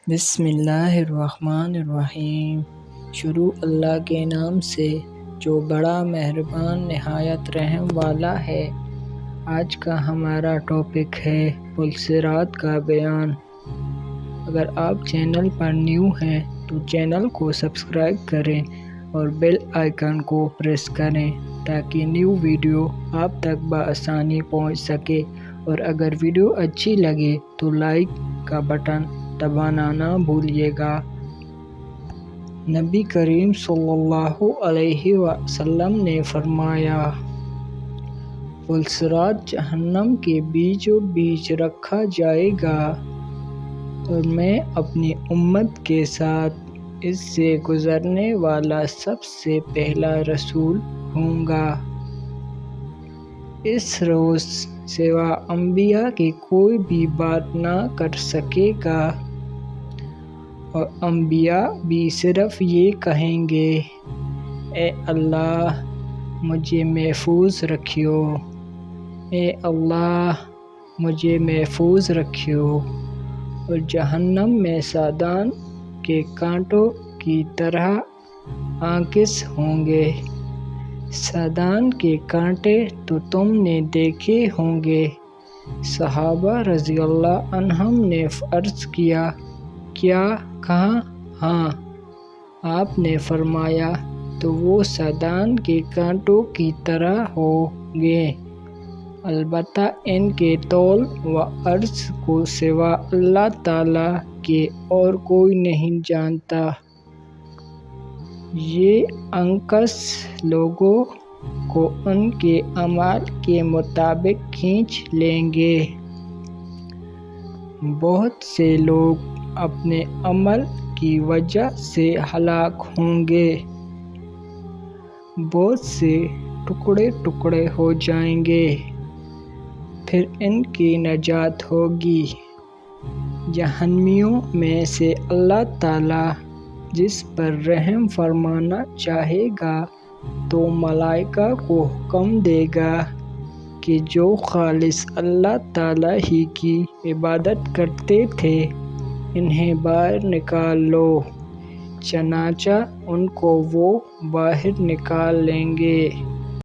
بسم اللہ الرحمن الرحیم۔ شروع اللہ کے نام سے جو بڑا مہربان نہایت رحم والا ہے۔ آج کا ہمارا ٹاپک ہے پلصرات کا بیان۔ اگر آپ چینل پر نیو ہیں تو چینل کو سبسکرائب کریں اور بیل آئیکن کو پریس کریں تاکہ نیو ویڈیو آپ تک بآسانی پہنچ سکے، اور اگر ویڈیو اچھی لگے تو لائک کا بٹن دبانا نہ بھولیے گا۔ نبی کریم صلی اللہ علیہ وسلم نے فرمایا، پلصرات جہنم کے بیچوں بیچ رکھا جائے گا اور میں اپنی امت کے ساتھ اس سے گزرنے والا سب سے پہلا رسول ہوں گا۔ اس روز سوا انبیاء کے کوئی بھی بات نہ کر سکے گا، اور انبیاء بھی صرف یہ کہیں گے، اے اللہ مجھے محفوظ رکھیو، اے اللہ مجھے محفوظ رکھیو، اور جہنم میں سادان کے کانٹوں کی طرح آکس ہوں گے۔ سادان کے کانٹے تو تم نے دیکھے ہوں گے۔ صحابہ رضی اللہ عنہم نے عرض کیا، کیا کہاں؟ ہاں۔ آپ نے فرمایا، تو وہ سادان کے کانٹوں کی طرح ہوں گے، البتہ ان کے طول و عرض کو سوا اللہ تعالیٰ کے اور کوئی نہیں جانتا۔ یہ آکس لوگوں کو ان کے اعمال کے مطابق کھینچ لیں گے۔ بہت سے لوگ اپنے عمل کی وجہ سے ہلاک ہوں گے، بہت سے ٹکڑے ٹکڑے ہو جائیں گے، پھر ان کی نجات ہوگی۔ جہنمیوں میں سے اللہ تعالیٰ جس پر رحم فرمانا چاہے گا تو ملائکہ کو حکم دے گا کہ جو خالص اللہ تعالیٰ ہی کی عبادت کرتے تھے انہیں باہر نکال لو، چنانچہ ان کو وہ باہر نکال لیں گے۔